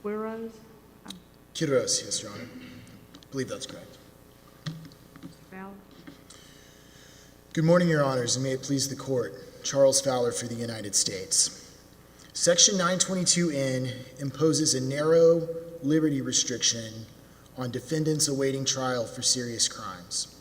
Quiroz? Quiroz, yes, Your Honor. I believe that's correct. Mr. Fowler? Good morning, Your Honors, and may it please the Court. Charles Fowler for the United States. Section 922N imposes a narrow liberty restriction on defendants awaiting trial for serious crimes.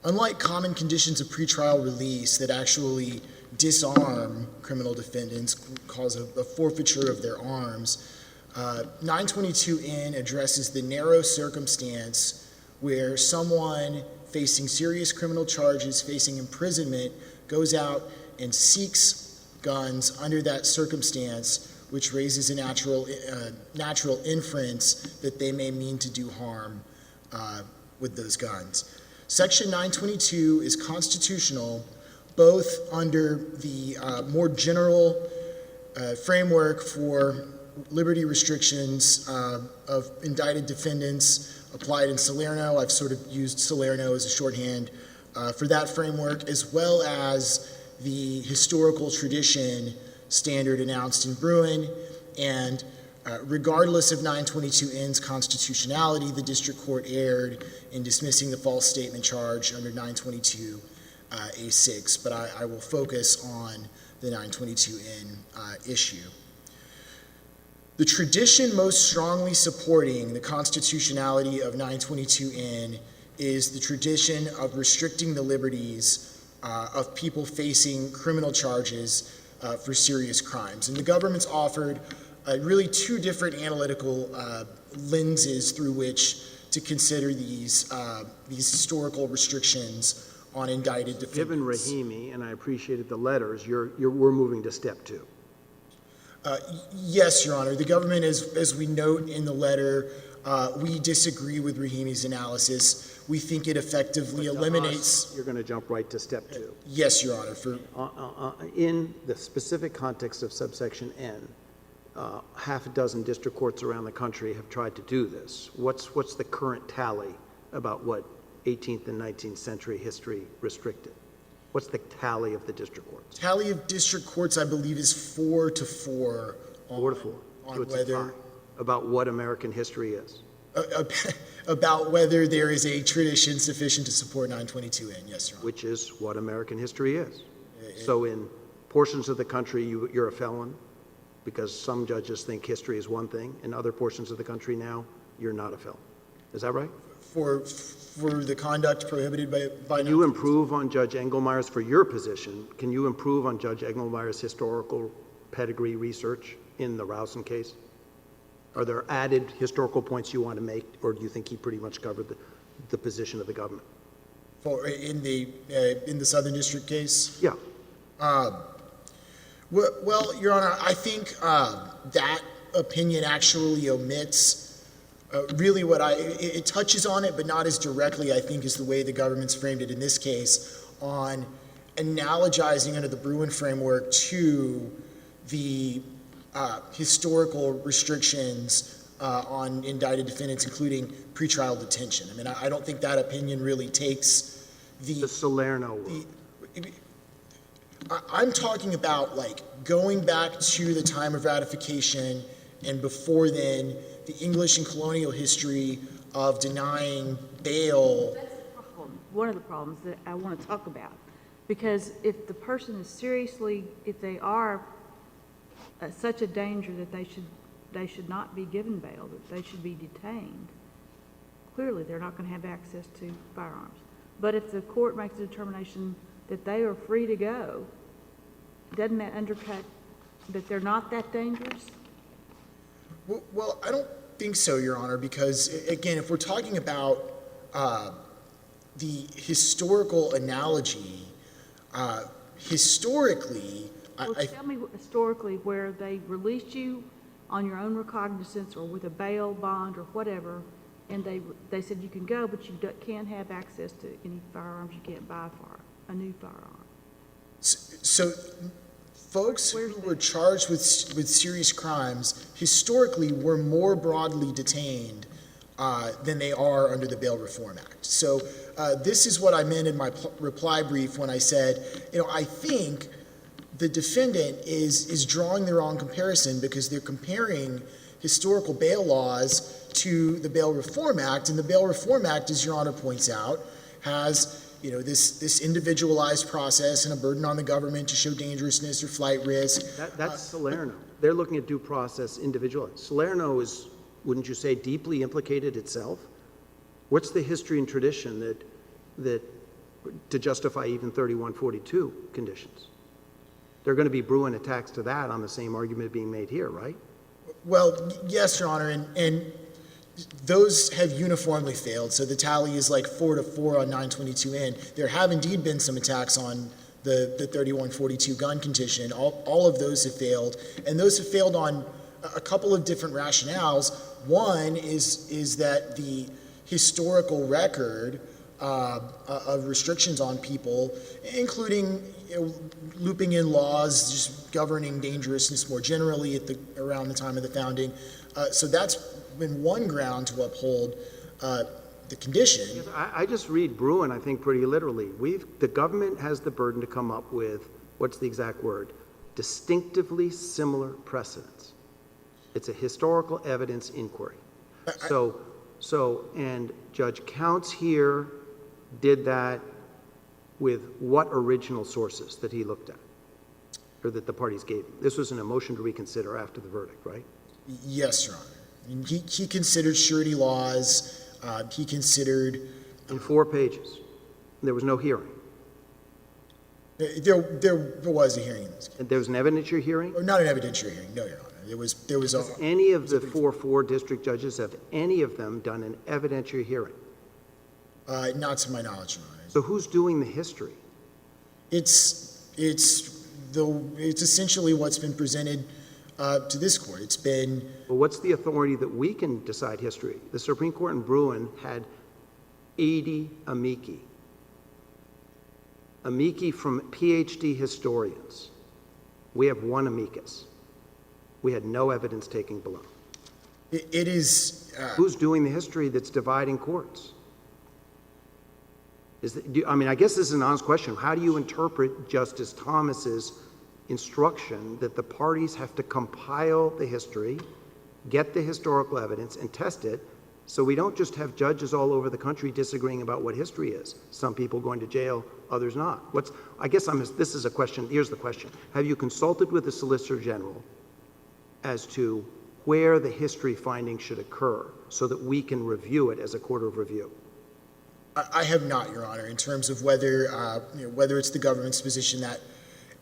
Unlike common conditions of pretrial release that actually disarm criminal defendants, cause a forfeiture of their arms, 922N addresses the narrow circumstance where someone facing serious criminal charges, facing imprisonment, goes out and seeks guns under that circumstance, which raises a natural inference that they may mean to do harm with those guns. Section 922 is constitutional both under the more general framework for liberty restrictions of indicted defendants applied in Salerno. I've sort of used Salerno as a shorthand for that framework, as well as the historical tradition standard announced in Bruin. And regardless of 922N's constitutionality, the district court erred in dismissing the false statement charge under 922A6, but I will focus on the 922N issue. The tradition most strongly supporting the constitutionality of 922N is the tradition of restricting the liberties of people facing criminal charges for serious crimes. And the government's offered really two different analytical lenses through which to consider these historical restrictions on indicted defendants. Given Rahimi, and I appreciated the letters, we're moving to step two. Yes, Your Honor. The government, as we note in the letter, we disagree with Rahimi's analysis. We think it effectively eliminates... You're going to jump right to step two. Yes, Your Honor. In the specific context of subsection N, half a dozen district courts around the country have tried to do this. What's the current tally about what 18th and 19th century history restricted? What's the tally of the district courts? Tally of district courts, I believe, is 4-4 on, 4-4. on So it's whether... about what American history is. About whether there is a tradition sufficient to support 922N, yes, Your Honor. Which is what American history is. So in portions of the country, you're a felon because some judges think history is one thing. In other portions of the country now, you're not a felon. Is that right? For the conduct prohibited by... Can you improve on Judge Engelmeyer's, for your position, can you improve on Judge Engelmeyer's historical pedigree research in the Rousen case? Are there added historical points you want to make, or do you think he pretty much covered the position of the government? In the Southern District case? Yeah. Well, Your Honor, I think that opinion actually omits really it touches on it, but not as directly, I think, is the way the government's framed it in this case, on analogizing under the Bruin framework to the historical restrictions on indicted defendants, including pretrial detention. I mean, I don't think that opinion really takes the Salerno. I'm talking about, like, going back to the time of ratification and before then, the English and colonial history of denying bail. That's the problem. One of the problems that I want to talk about. Because if the person is seriously, if they are such a danger that they should not be given bail, that they should be detained, clearly they're not going to have access to firearms. But if the court makes a determination that they are free to go, doesn't that undercut that they're not that dangerous? Well, I don't think so, Your Honor, because, again, if we're talking about the historical analogy, historically... Well, tell me historically where they released you on your own recognizance or with a bail bond or whatever, and they said you can go, but you can't have access to any firearms. You can't buy a new firearm. So folks who were charged with serious crimes historically were more broadly detained than they are under the Bail Reform Act. So this is what I meant in my reply brief when I said, I think the defendant is drawing the wrong comparison because they're comparing historical bail laws to the Bail Reform Act, and the Bail Reform Act, as Your Honor points out, has this individualized process and a burden on the government to show dangerousness or flight risk. That's Salerno. They're looking at due process individualized. Salerno is, wouldn't you say, deeply implicated itself? What's the history and tradition that to justify even 3142 conditions? There are going to be Bruin attacks to that on the same argument being made here, right? Well, yes, Your Honor, and those have uniformly failed. So the tally is like 4-4 on 922N. There have indeed been some attacks on the 3142 gun condition. All of those have failed, and those have failed on a couple of different rationales. One is that the historical record of restrictions on people, including looping in laws just governing dangerousness more generally around the time of the founding. So that's been one ground to uphold the condition. I just read Bruin, I think, pretty literally. The government has the burden to come up with, what's the exact word? Distinctively similar precedents. It's a historical evidence inquiry. And Judge Counts here did that with what original sources that he looked at, or that the parties gave him? This was an motion to reconsider after the verdict, right? Yes, Your Honor. And he considered surety laws. He considered... In 4 pages. There was no hearing. There was a hearing in this case. And there was an evidentiary hearing? Or not an evidentiary hearing, no, Your Honor. There was a... Any of the 4 district judges, have any of them done an evidentiary hearing? Not to my knowledge, Your Honor. So who's doing the history? It's essentially what's been presented to this court. It's been... Well, what's the authority that we can decide history? The Supreme Court in Bruin had 80 amici. Amici from PhD historians. We have 1 amicus. We had no evidence taken below. It is... Who's doing the history that's dividing courts? I guess this is an honest question. How do you interpret Justice Thomas's instruction that the parties have to compile the history, get the historical evidence, and test it, so we don't just have judges all over the country disagreeing about what history is? Some people going to jail, others not. This is a question. Here's the question. Have you consulted with the Solicitor General as to where the history finding should occur so that we can review it as a court of review? I have not, Your Honor, in terms of whether it's the government's position that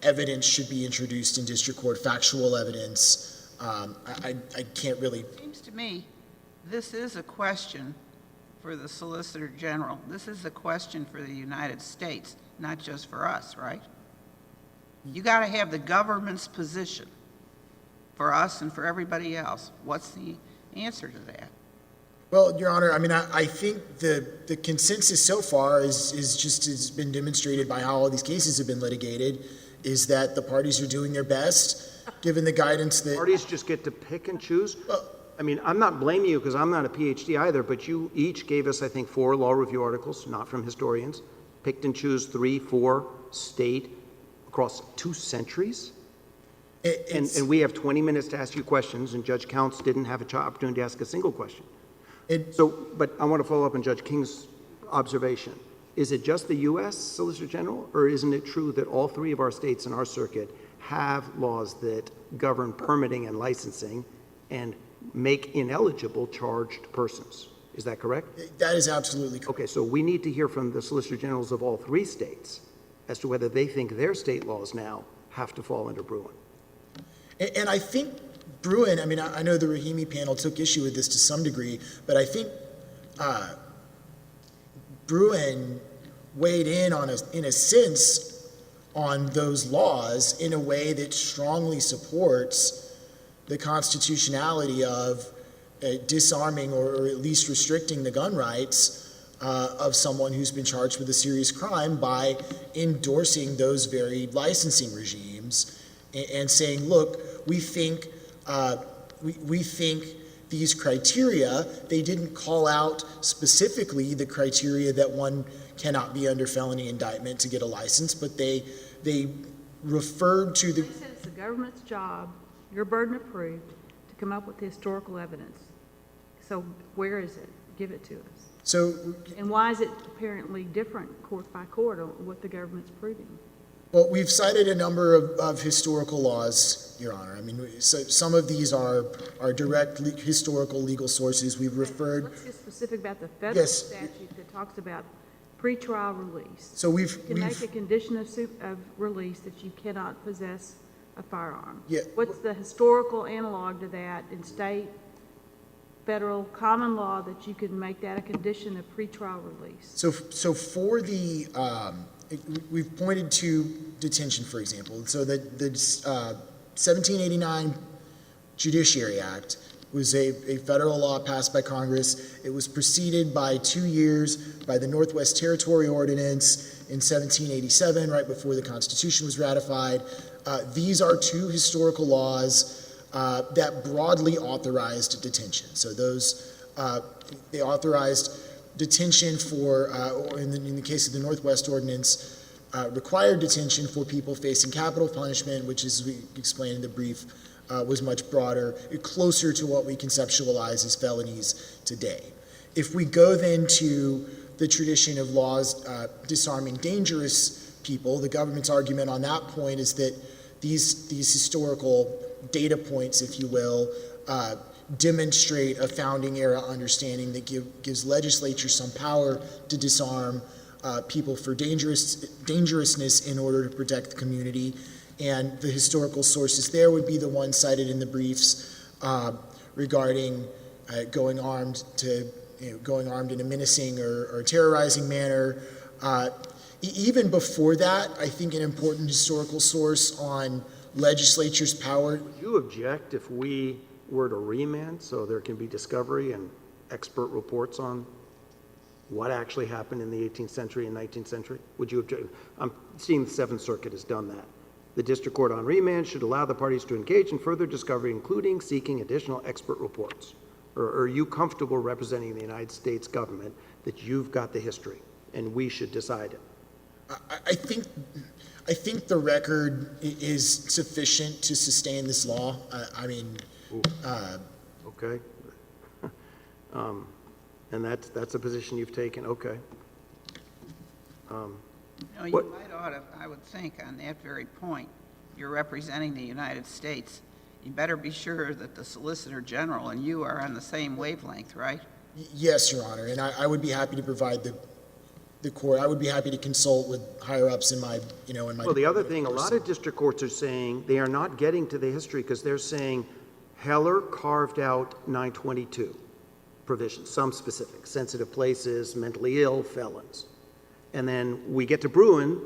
evidence should be introduced in district court, factual evidence. I can't really... It seems to me this is a question for the Solicitor General. This is a question for the United States, not just for us, right? You got to have the government's position for us and for everybody else. What's the answer to that? Well, Your Honor, I think the consensus so far has been demonstrated by how all these cases have been litigated, is that the parties are doing their best, given the guidance that... Parties just get to pick and choose? I'm not blaming you because I'm not a PhD either, but you each gave us, I think, 4 law review articles, not from historians, picked and choose 3, 4, state, across 2 centuries? And we have 20 minutes to ask you questions, and Judge Counts didn't have an opportunity to ask a single question. But I want to follow up on Judge King's observation. Is it just the U.S. Solicitor General, or isn't it true that all 3 of our states in our circuit have laws that govern permitting and licensing and make ineligible charged persons? Is that correct? That is absolutely correct. Okay, so we need to hear from the Solicitor Generals of all 3 states as to whether they think their state laws now have to fall under Bruin. And I think Bruin, I know the Rahimi panel took issue with this to some degree, but I think Bruin weighed in in a sense on those laws in a way that strongly supports the constitutionality of disarming or at least restricting the gun rights of someone who's been charged with a serious crime by endorsing those very licensing regimes and saying, look, we think these criteria, they didn't call out specifically the criteria that one cannot be under felony indictment to get a license, but they referred to the, They said it's the government's job, your burden of proof, to come up with historical evidence. So where is it? Give it to us. so, And why is it apparently different court by court on what the government's proving? well, we've cited a number of historical laws, Your Honor. I mean, so some of these are direct historical legal sources. We've referred, Let's get specific about the federal Yes. statute that talks about pretrial release. so You can make a condition of release that you cannot possess a firearm. Yeah. What's the historical analog to that in state, federal, common law that you can make that a condition of pretrial release? So for the, we've pointed to detention, for example. So the 1789 Judiciary Act was a federal law passed by Congress. It was preceded by 2 years by the Northwest Territory Ordinance in 1787, right before the Constitution was ratified. These are two historical laws that broadly authorized detention. So those, they authorized detention for, or in the case of the Northwest Ordinance, required detention for people facing capital punishment, which, as we explained in the brief, was much broader, closer to what we conceptualize as felonies today. If we go then to the tradition of laws disarming dangerous people, the government's argument on that point is that these historical data points, if you will, demonstrate a founding era understanding that gives legislatures some power to disarm people for dangerousness in order to protect the community. And the historical sources there would be the ones cited in the briefs regarding going armed in a menacing or terrorizing manner. Even before that, I think an important historical source on legislature's power. Would you object if we were to remand so there can be discovery and expert reports on what actually happened in the 18th century and 19th century? Would you object? I'm seeing the Seventh Circuit has done that. The district court on remand should allow the parties to engage in further discovery, including seeking additional expert reports. Or are you comfortable representing the United States government that you've got the history and we should decide it? I think the record is sufficient to sustain this law. Okay. And that's a position you've taken. Okay. You What- might ought to, I would think, on that very point, you're representing the United States. You better be sure that the Solicitor General and you are on the same wavelength, right? Yes, Your Honor, and I would be happy to provide the court. I would be happy to consult with higher ups in my, in my. Well, the other thing, a lot of district courts are saying they are not getting to the history because they're saying Heller carved out 922 provisions, some specific, sensitive places, mentally ill, felons. And then we get to Bruin,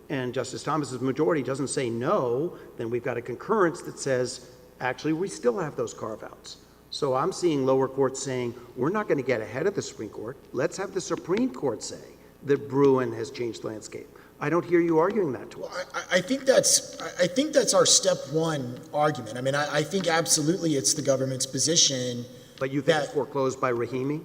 and Justice Thomas's majority doesn't say no, then we've got a concurrence that says, actually, we still have those carve-outs. So I'm seeing lower courts saying, we're not going to get ahead of the Supreme Court. Let's have the Supreme Court say that Bruin has changed the landscape. I don't hear you arguing that to us. I think that's our step one argument. I mean, I think absolutely it's the government's position. But you think it's foreclosed by Rahimi?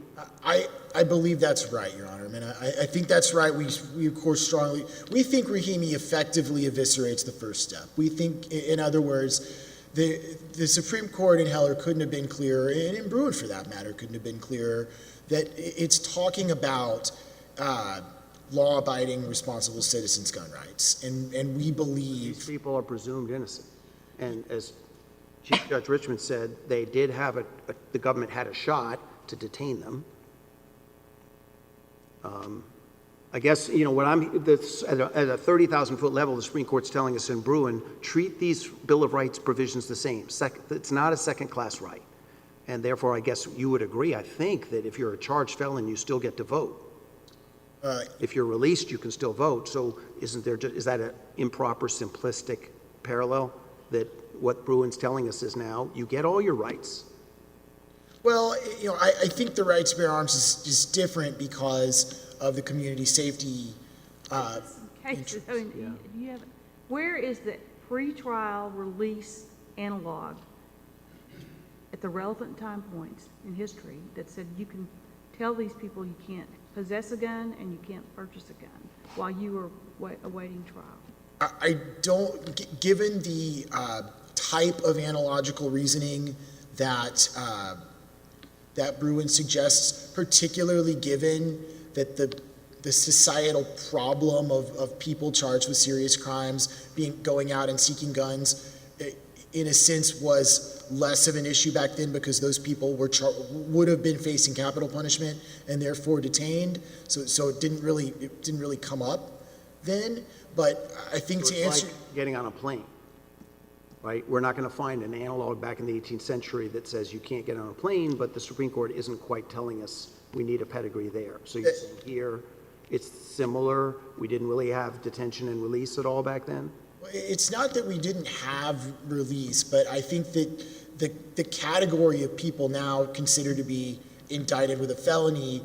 I believe that's right, Your Honor. I mean, I think that's right. We of course strongly, we think Rahimi effectively eviscerates the first step. We think, in other words, the Supreme Court in Heller couldn't have been clearer, and in Bruin for that matter couldn't have been clearer, that it's talking about law-abiding, responsible citizens' gun rights. And we believe... These people are presumed innocent. And as Chief Judge Richman said, they did have the government had a shot to detain them. I guess, what at a 30,000-foot level, the Supreme Court's telling us in Bruin, treat these Bill of Rights provisions the same. It's not a second-class right. And therefore, I guess you would agree, I think, that if you're a charged felon, you still get to vote. If you're released, you can still vote. So is that an improper, simplistic parallel that what Bruin's telling us is now, you get all your rights? Well, I think the right to bear arms is different because of the community safety Cases, I mean, where is the pretrial release analog at the relevant time points in history that said you can tell these people you can't possess a gun and you can't purchase a gun while you are awaiting trial? I don't, given the type of analogical reasoning that that Bruin suggests, particularly given that the societal problem of people charged with serious crimes going out and seeking guns, in a sense, was less of an issue back then because those people would have been facing capital punishment and therefore detained. So it didn't really come up then. But I think So to it's answer, like getting on a plane, right? We're not going to find an analog back in the 18th century that says you can't get on a plane, but the Supreme Court isn't quite telling us we need a pedigree there. So you're saying here it's similar. We didn't really have detention and release at all back then? it's not that we didn't have release, but I think that the category of people now considered to be indicted with a felony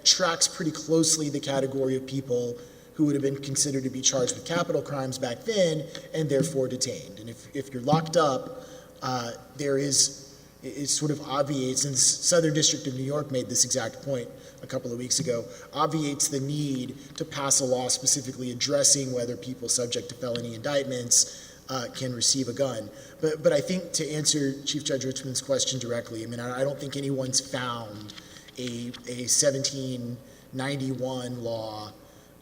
tracks pretty closely the category of people who would have been considered to be charged with capital crimes back then and therefore detained. And if you're locked up, it sort of obviates, and the Southern District of New York made this exact point a couple of weeks ago, obviates the need to pass a law specifically addressing whether people subject to felony indictments can receive a gun. But I think to answer Chief Judge Richman's question directly, I mean, I don't think anyone's found a 1791 law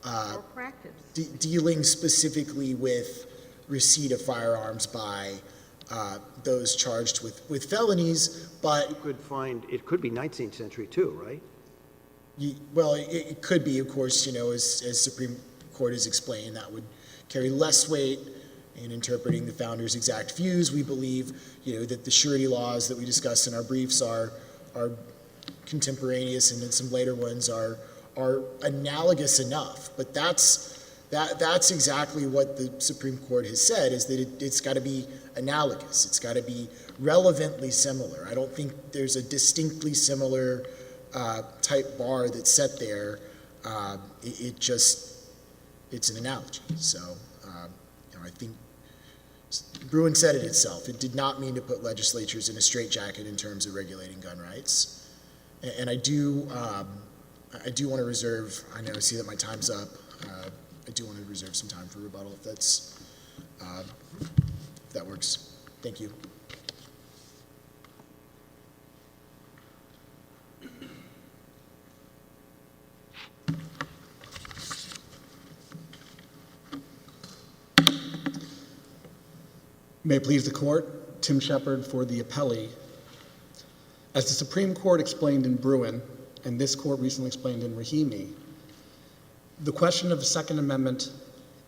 Or practice. dealing specifically with receipt of firearms by those charged with felonies, but You could find, it could be 19th century too, right? it could be, of course, as Supreme Court has explained, that would carry less weight in interpreting the founders' exact views. We believe, that the surety laws that we discussed in our briefs are contemporaneous, and then some later ones are analogous enough. But that's exactly what the Supreme Court has said, is that it's got to be analogous. It's got to be relevantly similar. I don't think there's a distinctly similar type bar that's set there. It's an analogy. So, I think Bruin said it itself. It did not mean to put legislatures in a straitjacket in terms of regulating gun rights. And I do want to reserve, I see that my time's up. I do want to reserve some time for rebuttal if that works. Thank you. May it please the Court, Tim Shepard for the appellee. As the Supreme Court explained in Bruin, and this Court recently explained in Rahimi, the question of the Second Amendment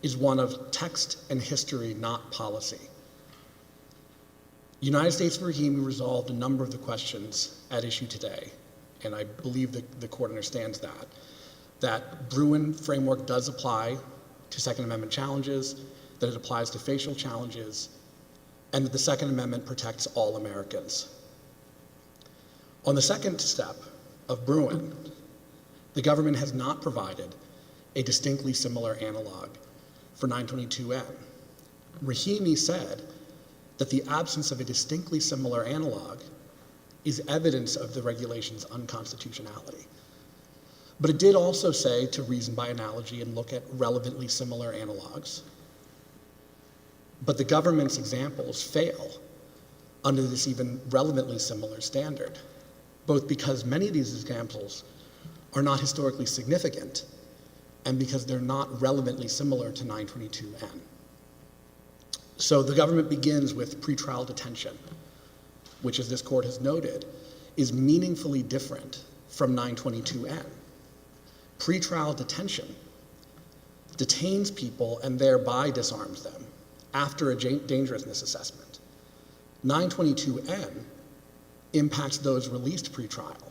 is one of text and history, not policy. United States v. Rahimi resolved a number of the questions at issue today, and I believe that the Court understands that Bruin framework does apply to Second Amendment challenges, that it applies to facial challenges, and that the Second Amendment protects all Americans. On the second step of Bruin, the government has not provided a distinctly similar analog for 922N. Rahimi said that the absence of a distinctly similar analog is evidence of the regulation's unconstitutionality. But it did also say to reason by analogy and look at relevantly similar analogs. But the government's examples fail under this even relevantly similar standard, both because many of these examples are not historically significant and because they're not relevantly similar to 922N. So the government begins with pretrial detention, which, as this Court has noted, is meaningfully different from 922N. Pretrial detention detains people and thereby disarms them after a dangerousness assessment. 922N impacts those released pretrial.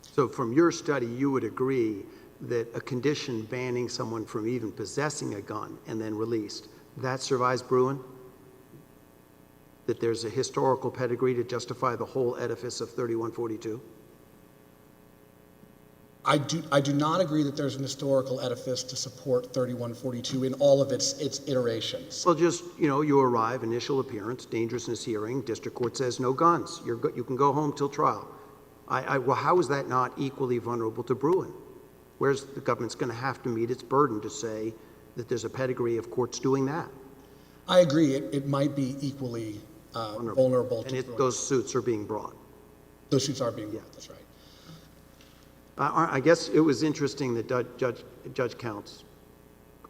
So from your study, you would agree that a condition banning someone from even possessing a gun and then released, that survives Bruin? That there's a historical pedigree to justify the whole edifice of 3142? I do not agree that there's an historical edifice to support 3142 in all of its iterations. Well, just, you arrive, initial appearance, dangerousness hearing, district court says no guns. You can go home till trial. Well, how is that not equally vulnerable to Bruin? Where's the government's going to have to meet its burden to say that there's a pedigree of courts doing that. I agree, it might be equally vulnerable to Bruin. Those suits are being brought. Those suits are being brought, that's right. I guess it was interesting that Judge Counts,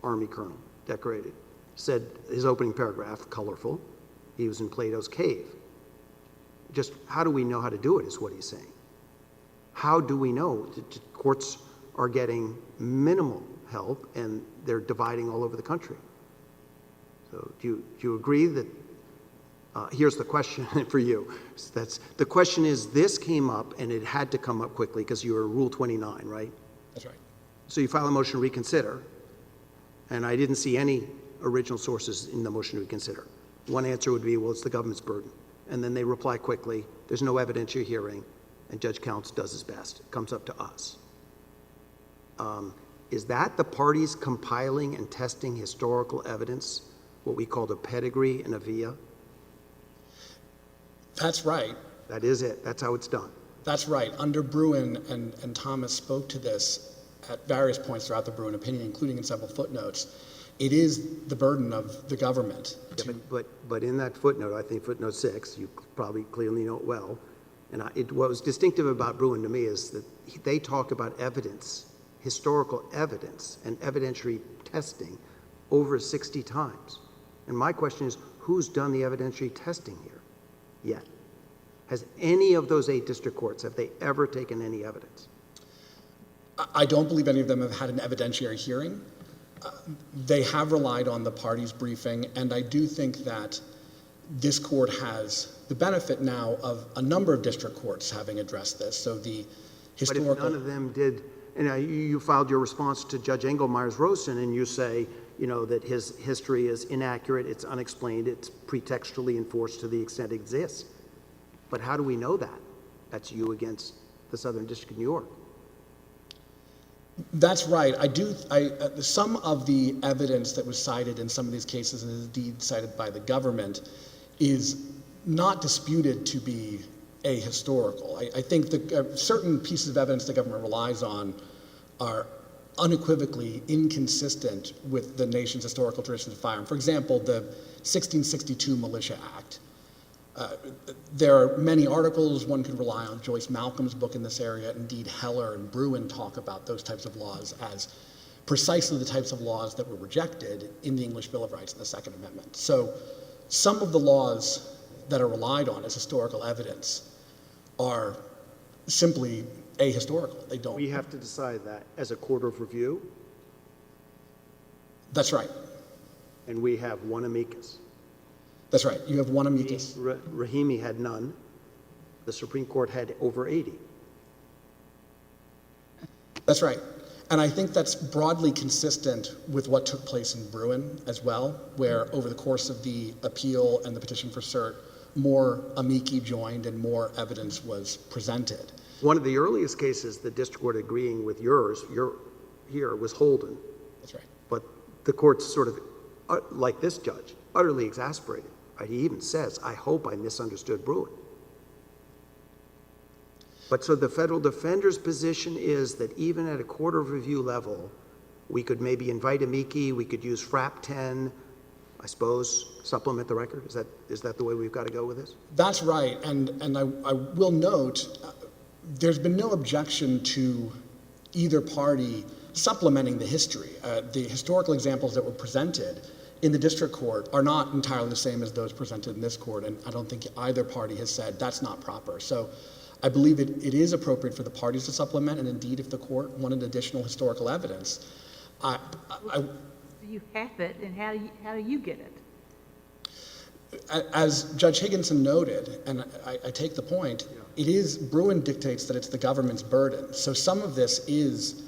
Army Colonel, decorated, said his opening paragraph, colorful, he was in Plato's cave. Just how do we know how to do it is what he's saying. How do we know? Courts are getting minimal help and they're dividing all over the country. So do you agree that, here's the question for you. The question is, this came up and it had to come up quickly because you were Rule 29, right? That's right. So you file a motion to reconsider, and I didn't see any original sources in the motion to reconsider. One answer would be, well, it's the government's burden. And then they reply quickly, there's no evidence you're hearing, and Judge Counts does his best. It comes up to us. Is that the parties compiling and testing historical evidence, what we call a pedigree and a via? That's right. That is it. That's how it's done. That's right. Under Bruin, and Thomas spoke to this at various points throughout the Bruin opinion, including in several footnotes, it is the burden of the government to... Yeah, but in that footnote, I think footnote 6, you probably clearly know it well, and what was distinctive about Bruin to me is that they talk about evidence, historical evidence, and evidentiary testing over 60 times. And my question is, who's done the evidentiary testing here yet? Has any of those 8 district courts, have they ever taken any evidence? I don't believe any of them have had an evidentiary hearing. They have relied on the parties' briefing, and I do think that this court has the benefit now of a number of district courts having addressed this. So the historical... But if none of them did, and you filed your response to Judge Engelmeyer's-Rosen, and you say, you know, that his history is inaccurate, it's unexplained, it's pretextually enforced to the extent it exists. But how do we know that? That's you against the Southern District of New York. That's right. Some of the evidence that was cited in some of these cases, and indeed cited by the government, is not disputed to be ahistorical. I think that certain pieces of evidence the government relies on are unequivocally inconsistent with the nation's historical tradition of firearm. For example, the 1662 Militia Act. There are many articles one could rely on. Joyce Malcolm's book in this area, indeed Heller and Bruin talk about those types of laws as precisely the types of laws that were rejected in the English Bill of Rights and the Second Amendment. So some of the laws that are relied on as historical evidence are simply ahistorical. They don't. We have to decide that as a court of review, That's right. and we have one amicus. That's right. You have one amicus. Rahimi had none. The Supreme Court had over 80. That's right. And I think that's broadly consistent with what took place in Bruin as well, where over the course of the appeal and the petition for cert, more amici joined and more evidence was presented. One of the earliest cases the district court agreeing with yours, here, was Holden. That's right. But the court's sort of, like this judge, utterly exasperated. He even says, I hope I misunderstood Bruin. But so the federal defender's position is that even at a court of review level, we could maybe invite amici, we could use FRAP 10, I suppose, supplement the record? Is that the way we've got to go with this? That's right. And I will note, there's been no objection to either party supplementing the history. The historical examples that were presented in the district court are not entirely the same as those presented in this court, and I don't think either party has said that's not proper. So I believe it is appropriate for the parties to supplement, and indeed if the court wanted additional historical evidence, You have it, and how do you get it? as Judge Higginson noted, and I take the point, it is, Bruin dictates that it's the government's burden. So some of this is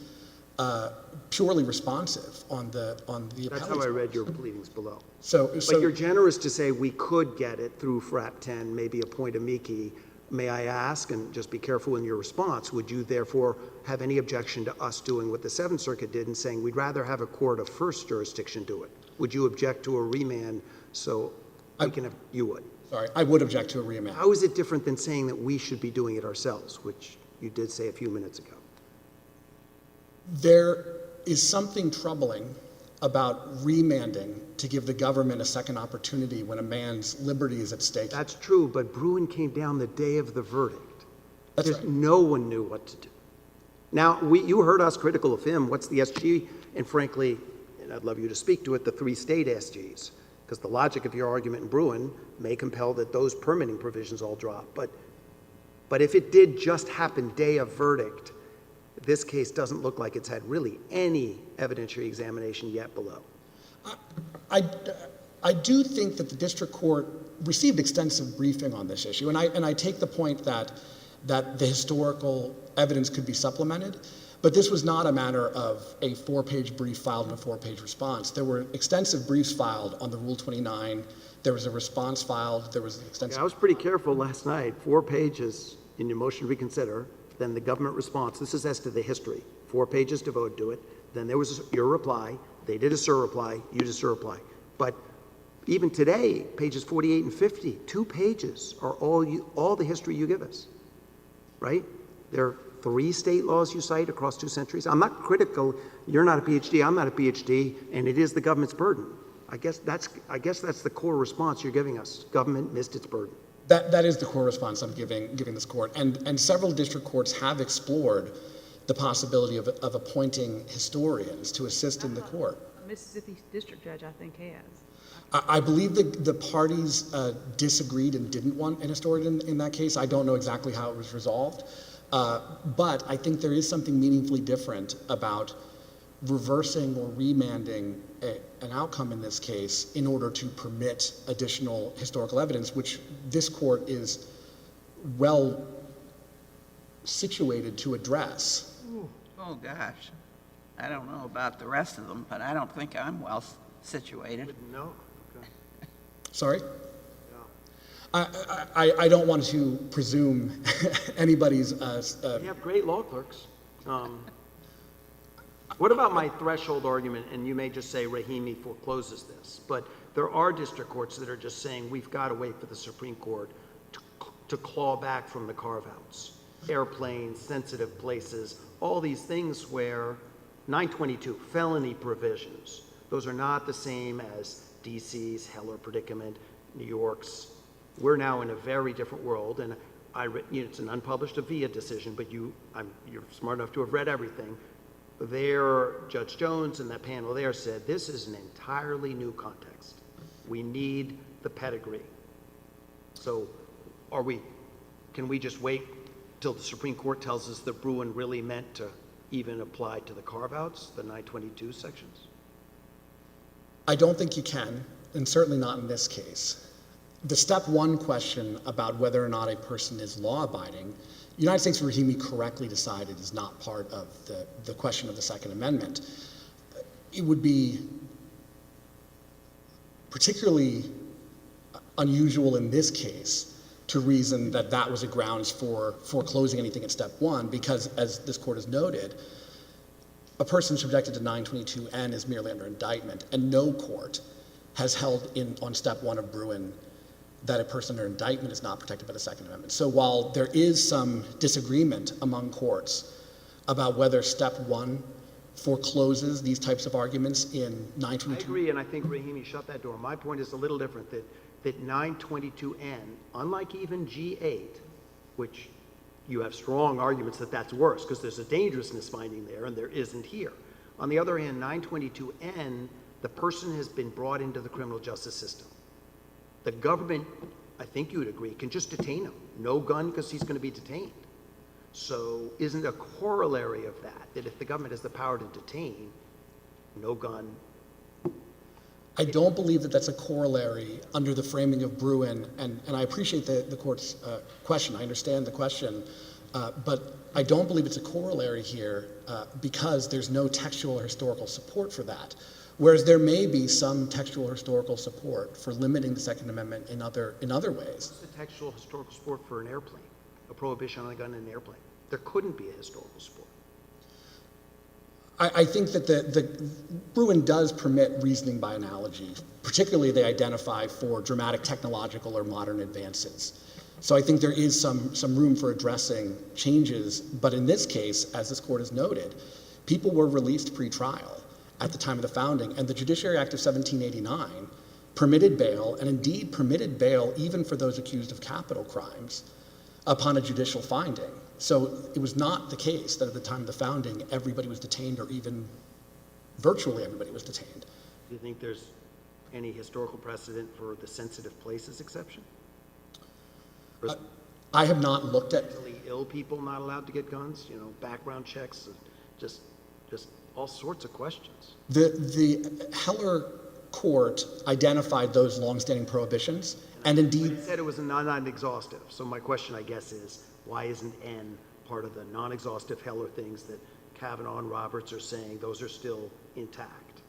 purely responsive on the appellate's That's how I read your pleadings below. But But you're generous to say we could get it through FRAP 10, maybe appoint amici. May I ask, and just be careful in your response, would you therefore have any objection to us doing what the Seventh Circuit did and saying we'd rather have a court of first jurisdiction do it? Would you object to a remand so we can have, you would? Sorry, I would object to a remand. How is it different than saying that we should be doing it ourselves, which you did say a few minutes ago? There is something troubling about remanding to give the government a second opportunity when a man's liberty is at stake. That's true, but Bruin came down the day of the verdict. That's Just right. no one knew what to do. Now, you heard us critical of him. What's the SG? And frankly, and I'd love you to speak to it, the 3 state SGs, because the logic of your argument in Bruin may compel that those permitting provisions all drop. But if it did just happen day of verdict, this case doesn't look like it's had really any evidentiary examination yet below. I do think that the district court received extensive briefing on this issue, and I take the point that the historical evidence could be supplemented, but this was not a matter of a 4-page brief filed and a 4-page response. There were extensive briefs filed on the Rule 29. There was a response filed. There was an extensive. I was pretty careful last night. 4 pages in your motion to reconsider, then the government response. This is as to the history. 4 pages devoted to it. Then there was your reply. They did a surreply. You did a surreply. But even today, pages 48 and 50, 2 pages are all the history you give us, right? There are 3 state laws you cite across 2 centuries. I'm not critical. You're not a PhD. I'm not a PhD, and it is the government's burden. I guess that's the core response you're giving us. Government missed its burden. That is the core response I'm giving this court, and several district courts have explored the possibility of appointing historians to assist in the court. Mississippi District Judge, I think, has. I believe the parties disagreed and didn't want an historian in that case. I don't know exactly how it was resolved, but I think there is something meaningfully different about reversing or remanding an outcome in this case in order to permit additional historical evidence, which this court is well situated to address. Oh, gosh. I don't know about the rest of them, but I don't think I'm well situated. No. Okay. Sorry? I don't want to presume anybody's. You have great law clerks. What about my threshold argument, and you may just say Rahimi forecloses this, but there are district courts that are just saying we've got to wait for the Supreme Court to claw back from the carve-outs. Airplanes, sensitive places, all these things where 922, felony provisions, those are not the same as DC's Heller predicament, New York's. We're now in a very different world, and it's an unpublished Avia decision, but you're smart enough to have read everything. There, Judge Jones and that panel there said, this is an entirely new context. We need the pedigree. So can we just wait till the Supreme Court tells us that Bruin really meant to even apply to the carve-outs, the 922 sections? I don't think you can, and certainly not in this case. The step 1 question about whether or not a person is law-abiding, United States v. Rahimi correctly decided is not part of the question of the Second Amendment. It would be particularly unusual in this case to reason that that was a grounds for foreclosing anything at step 1, because as this court has noted, a person subjected to 922N is merely under indictment, and no court has held on step 1 of Bruin that a person under indictment is not protected by the Second Amendment. So while there is some disagreement among courts about whether step 1 forecloses these types of arguments in 922. I agree, and I think Rahimi shut that door. My point is a little different, that 922N, unlike even G8, which you have strong arguments that that's worse because there's a dangerousness finding there and there isn't here. On the other hand, 922N, the person has been brought into the criminal justice system. The government, I think you would agree, can just detain him. No gun because he's going to be detained. So isn't a corollary of that if the government has the power to detain, no gun? I don't believe that that's a corollary under the framing of Bruin, and I appreciate the court's question. I understand the question, but I don't believe it's a corollary here because there's no textual or historical support for that. Whereas there may be some textual or historical support for limiting the Second Amendment in other ways. What's the textual historical support for an airplane? A prohibition on a gun in an airplane? There couldn't be a historical support. I think that the Bruin does permit reasoning by analogy, particularly they identify for dramatic technological or modern advances. So I think there is some room for addressing changes, but in this case, as this court has noted, people were released pre-trial. at the time of the founding, and the Judiciary Act of 1789 permitted bail, and indeed permitted bail even for those accused of capital crimes upon a judicial finding. So it was not the case that at the time of the founding everybody was detained, or even virtually everybody was detained. Do you think there's any historical precedent for the sensitive places exception? Or I have not looked at mentally ill people not allowed to get guns? You know, background checks, just all sorts of questions. the Heller court identified those longstanding prohibitions, and indeed It said it was non-exhaustive. So my question, I guess, is why isn't N part of the non-exhaustive Heller things that Kavanaugh and Roberts are saying those are still intact?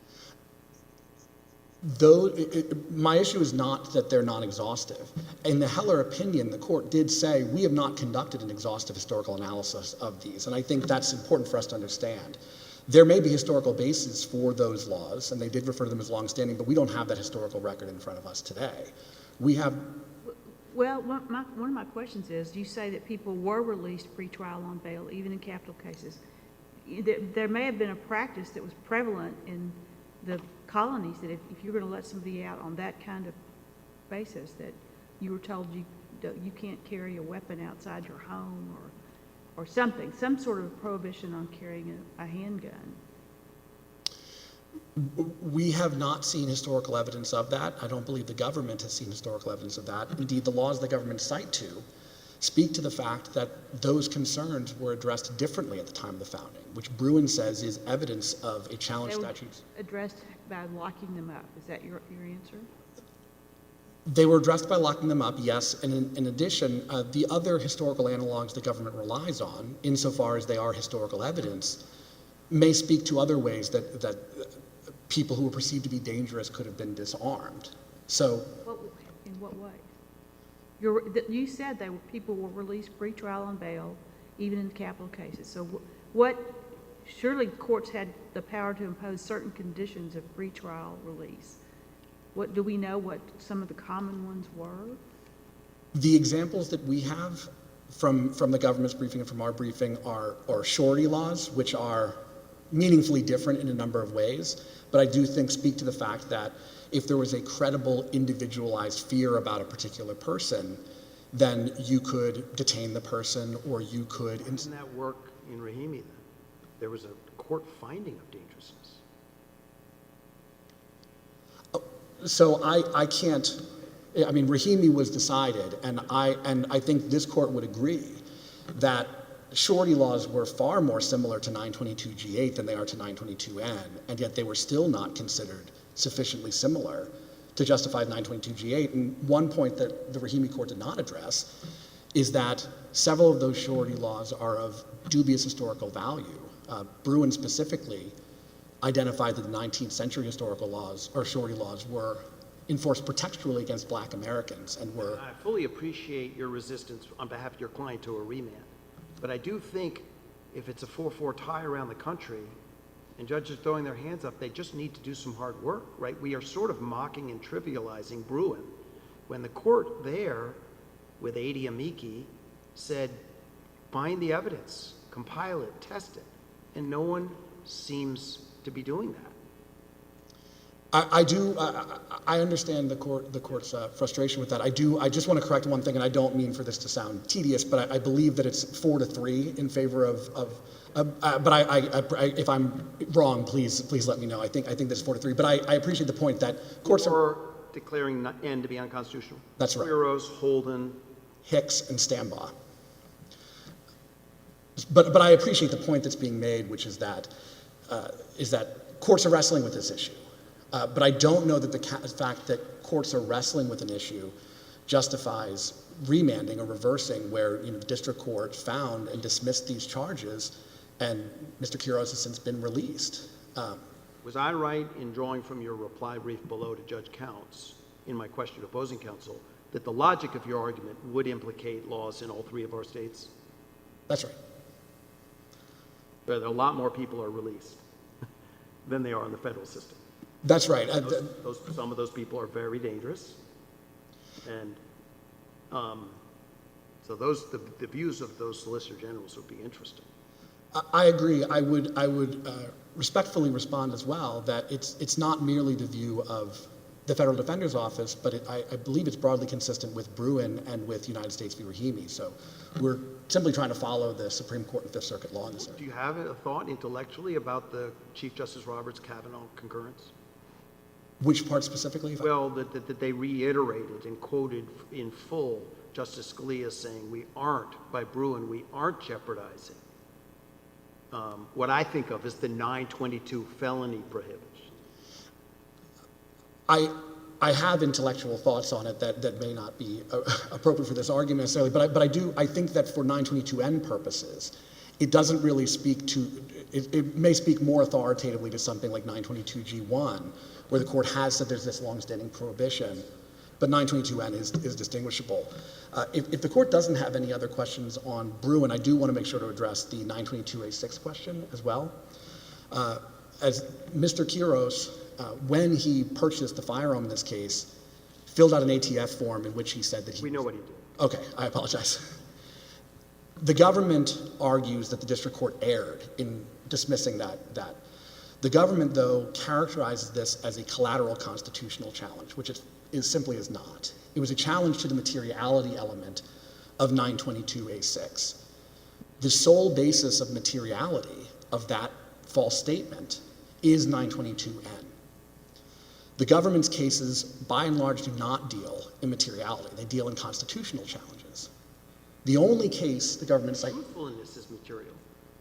My issue is not that they're non-exhaustive. In the Heller opinion, the court did say, we have not conducted an exhaustive historical analysis of these, and I think that's important for us to understand. There may be historical basis for those laws, and they did refer to them as longstanding, but we don't have that historical record in front of us today. We have... Well, one of my questions is, you say that people were released pretrial on bail, even in capital cases. There may have been a practice that was prevalent in the colonies that if you're going to let somebody out on that kind of basis, that you were told you can't carry a weapon outside your home, or something, some sort of prohibition on carrying a handgun. We have not seen historical evidence of that. I don't believe the government has seen historical evidence of that. Indeed, the laws the government cite to speak to the fact that those concerns were addressed differently at the time of the founding, which Bruin says is evidence of a challenge statute. Addressed by locking them up. Is that your answer? They were addressed by locking them up, yes. And in addition, the other historical analogs the government relies on, insofar as they are historical evidence, may speak to other ways that people who were perceived to be dangerous could have been disarmed. So, In what way? You said people were released pretrial on bail, even in capital cases. So surely courts had the power to impose certain conditions of pretrial release. Do we know what some of the common ones were? the examples that we have from the government's briefing and from our briefing are surety laws, which are meaningfully different in a number of ways, but I do think speak to the fact that if there was a credible individualized fear about a particular person, then you could detain the person, or you could... Doesn't that work in Rahimi then? There was a court finding of dangerousness. So I can't... I mean, Rahimi was decided, and I think this court would agree that surety laws were far more similar to 922G8 than they are to 922N, and yet they were still not considered sufficiently similar to justify 922G8. And one point that the Rahimi court did not address is that several of those surety laws are of dubious historical value. Bruin specifically identified that the 19th century historical laws, or surety laws, were enforced protectorally against black Americans and were... I fully appreciate your resistance on behalf of your client to a remand, but I do think if it's a 4-4 tie around the country and judges are throwing their hands up, they just need to do some hard work, right? We are sort of mocking and trivializing Bruin when the court there with 80 amici said, find the evidence, compile it, test it, and no one seems to be doing that. I understand the court's frustration with that. I just want to correct one thing, and I don't mean for this to sound tedious, but I believe that it's 4-3 in favor of but if I'm wrong, please let me know. I think that's 4-3, but I appreciate the point that courts are declaring N to be unconstitutional. That's right. Quiroz, Holden, Hicks, and Stambaugh. But I appreciate the point that's being made, which is that courts are wrestling with this issue. But I don't know that the fact that courts are wrestling with an issue justifies remanding or reversing where the district court found and dismissed these charges, and Mr. Quiroz has since been released. Was I right in drawing from your reply brief below to Judge Counts in my question to opposing counsel that the logic of your argument would implicate laws in all three of our states? That's right. Where a lot more people are released than they are in the federal system. That's right. Some of those people are very dangerous, and so the views of those solicitor generals would be interesting. I agree. I would respectfully respond as well that it's not merely the view of the Federal Defender's Office, but I believe it's broadly consistent with Bruin and with United States v. Rahimi. So we're simply trying to follow the Supreme Court and Fifth Circuit law in this area. Do you have a thought intellectually about the Chief Justice Roberts Kavanaugh concurrence? Which part specifically? Well, that they reiterated and quoted in full Justice Scalia saying by Bruin, we aren't jeopardizing what I think of as the 922 felony prohibition. I have intellectual thoughts on it that may not be appropriate for this argument necessarily, but I think that for 922N purposes, it doesn't really speak to, it may speak more authoritatively to something like 922G1, where the court has said there's this longstanding prohibition, but 922N is distinguishable. If the court doesn't have any other questions on Bruin, I do want to make sure to address the 922A6 question as well. As Mr. Quiroz, when he purchased the firearm in this case, filled out an ATF form in which he said that he... We know what he did. Okay, I apologize. The government argues that the district court erred in dismissing that. The government, though, characterizes this as a collateral constitutional challenge, which it simply is not. It was a challenge to the materiality element of 922A6. The sole basis of materiality of that false statement is 922N. The government's cases, by and large, do not deal in materiality. They deal in constitutional challenges. The only case the government cites... Truthfulness is material.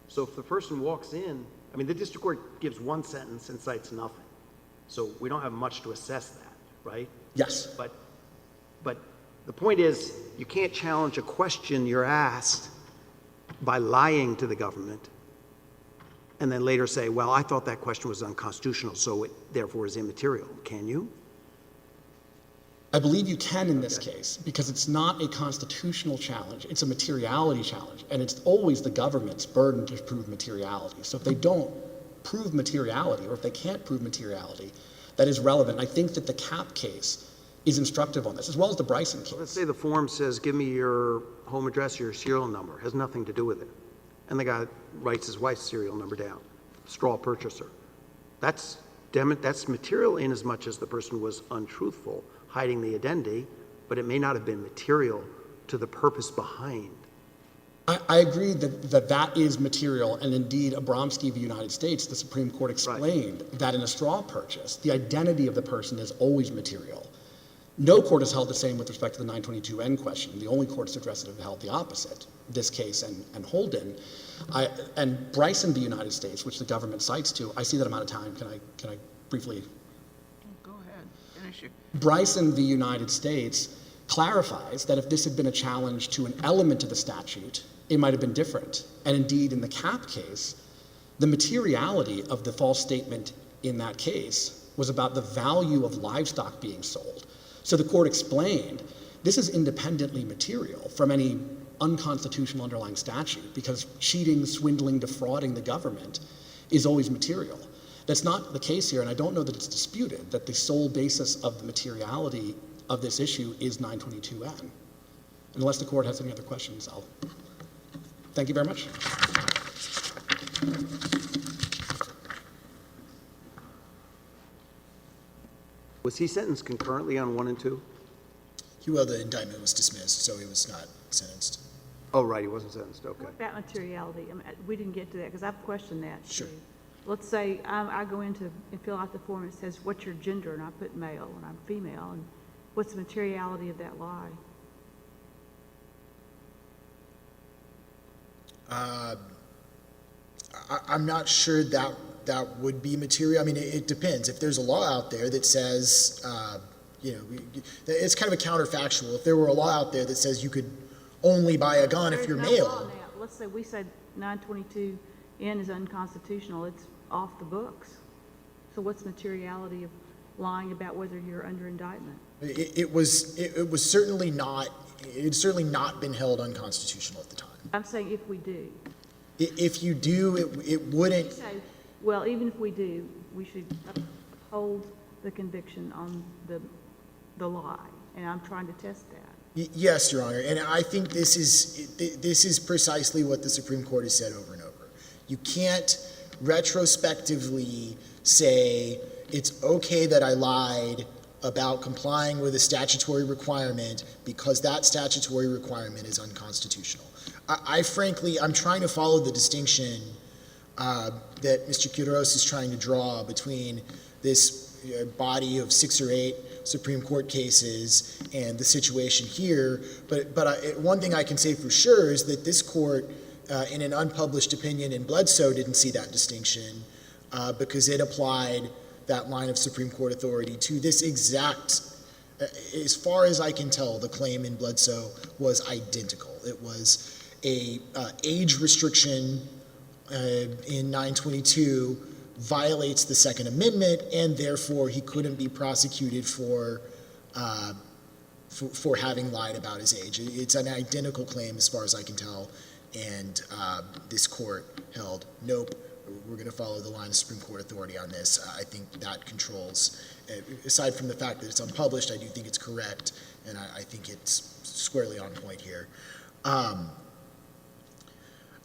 So if the person walks in, I mean, the district court gives one sentence and cites nothing. So we don't have much to assess that, right? Yes. But the point is, you can't challenge a question you're asked by lying to the government and then later say, well, I thought that question was unconstitutional, so it therefore is immaterial. Can you? I believe you can in this case, because it's not a constitutional challenge, it's a materiality challenge, and it's always the government's burden to prove materiality. So if they don't prove materiality, or if they can't prove materiality, that is relevant. I think that the Cap case is instructive on this, as well as the Bryson case. Let's say the form says, give me your home address, your serial number. It has nothing to do with it. And the guy writes his wife's serial number down, straw purchaser. That's material in as much as the person was untruthful, hiding the identity, but it may not have been material to the purpose behind. I agree that is material, and indeed, Abramsky of the United States, the Supreme Court explained that in a straw purchase, the identity of the person is always material. No court has held the same with respect to the 922N question. The only courts to address it have held the opposite, this case and Holden. And Bryson v. United States, which the government cites to, I see that I'm out of time. Can I briefly? Go ahead, finish it. Bryson v. United States clarifies that if this had been a challenge to an element of the statute, it might have been different. And indeed, in the Cap case, the materiality of the false statement in that case was about the value of livestock being sold. So the court explained, this is independently material from any unconstitutional underlying statute, because cheating, swindling, defrauding the government is always material. That's not the case here, and I don't know that it's disputed, that the sole basis of the materiality of this issue is 922N. Unless the court has any other questions, I'll thank you very much. Was he sentenced concurrently on 1 and 2? Well, the indictment was dismissed, so he was not sentenced. Oh, right, he wasn't sentenced, okay. What about materiality? I mean, we didn't get to that, because I've questioned that. Sure. Too. Let's say I go into and fill out the form, and it says, what's your gender? And I put male, and I'm female, and what's the materiality of that lie? I'm not sure that would be material. I mean, it depends. If there's a law out there that says, it's kind of a counterfactual. If there were a law out there that says you could only buy a gun if you're There's no law male. now. Let's say we said 922N is unconstitutional. It's off the books. So what's materiality of lying about whether you're under indictment? It was certainly not. It's certainly not been held unconstitutional at the time. I'm saying if we do. If you do, it wouldn't. So, well, even if we do, we should uphold the conviction on the lie, and I'm trying to test that. Yes, Your Honor, and I think this is precisely what the Supreme Court has said over and over. You can't retrospectively say it's okay that I lied about complying with a statutory requirement because that statutory requirement is unconstitutional. I frankly, I'm trying to follow the distinction that Mr. Quiroz is trying to draw between this body of 6 or 8 Supreme Court cases and the situation here. But one thing I can say for sure is that this court, in an unpublished opinion in Bledsoe, didn't see that distinction because it applied that line of Supreme Court authority to this exact, as far as I can tell, the claim in Bledsoe was identical. It was a age restriction in 922 violates the Second Amendment, and therefore he couldn't be prosecuted for having lied about his age. It's an identical claim as far as I can tell, and this court held, nope, we're going to follow the line of Supreme Court authority on this. I think that controls, aside from the fact that it's unpublished, I do think it's correct, and I think it's squarely on point here.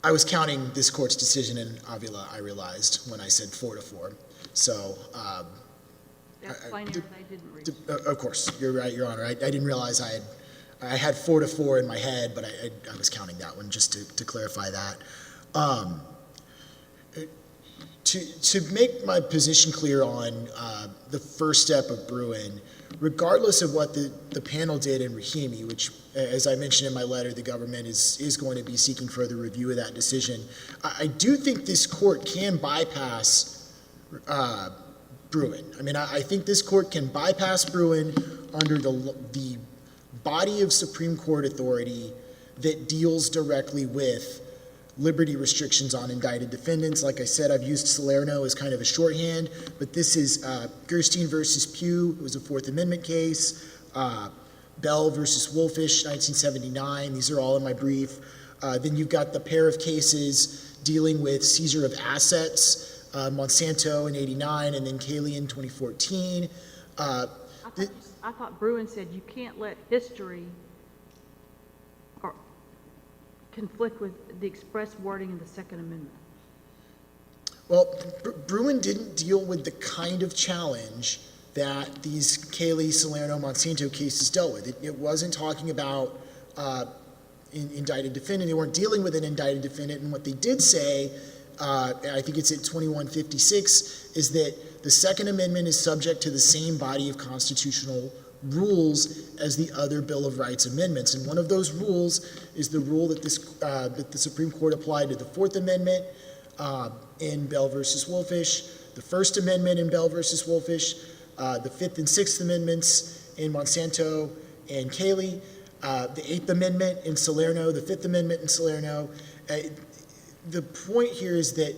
I was counting this court's decision in Avila, I realized, when I said 4-4. So, That's plain error they didn't reach. of course, you're right, Your Honor. I didn't realize I had 4-4 in my head, but I was counting that one just to clarify that. To make my position clear on the first step of Bruin, regardless of what the panel did in Rahimi, which, as I mentioned in my letter, the government is going to be seeking further review of that decision, I do think this court can bypass Bruin. I mean, I think this court can bypass Bruin under the body of Supreme Court authority that deals directly with liberty restrictions on indicted defendants. Like I said, I've used Salerno as kind of a shorthand, but this is Gerstein versus Pugh. It was a Fourth Amendment case. Bell versus Wolfish, 1979. These are all in my brief. Then you've got the pair of cases dealing with seizure of assets, Monsanto in 89 and then Cayley in 2014. I thought Bruin said you can't let history or conflict with the express wording in the Second Amendment. Well, Bruin didn't deal with the kind of challenge that these Cayley, Salerno, Monsanto cases dealt with. It wasn't talking about indicted defendant. They weren't dealing with an indicted defendant. And what they did say, I think it's at 2156, is that the Second Amendment is subject to the same body of constitutional rules as the other Bill of Rights amendments. And one of those rules is the rule that that the Supreme Court applied to the Fourth Amendment in Bell versus Wolfish, the First Amendment in Bell versus Wolfish, the Fifth and Sixth Amendments in Monsanto and Cayley, the Eighth Amendment in Salerno, the Fifth Amendment in Salerno. The point here is that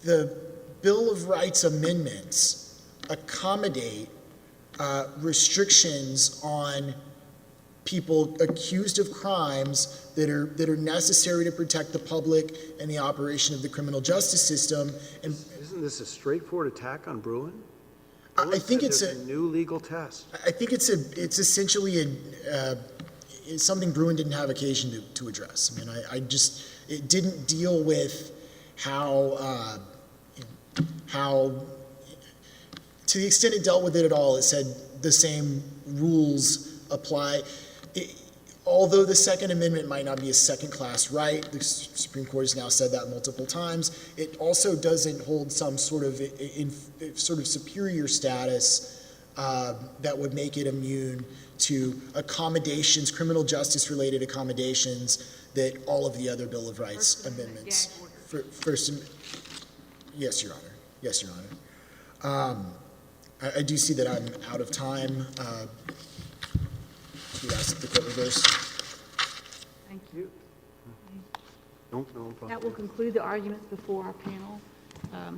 the Bill of Rights amendments accommodate restrictions on people accused of crimes that are necessary to protect the public and the operation of the criminal justice system. And Isn't this a straightforward attack on Bruin? I think it's a new legal test. I think it's essentially it's something Bruin didn't have occasion to address. I mean, it didn't deal with how to the extent it dealt with it at all, it said the same rules apply. Although the Second Amendment might not be a second-class right, the Supreme Court has now said that multiple times, it also doesn't hold some sort of superior status that would make it immune to accommodations, criminal justice-related accommodations that all of the other Bill of Rights amendments. Yes, Your Honor. Yes, Your Honor. I do see that I'm out of time. We ask that the court reverse. Thank you. No problem. That will conclude the arguments before our panel.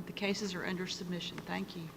The cases are under submission. Thank you.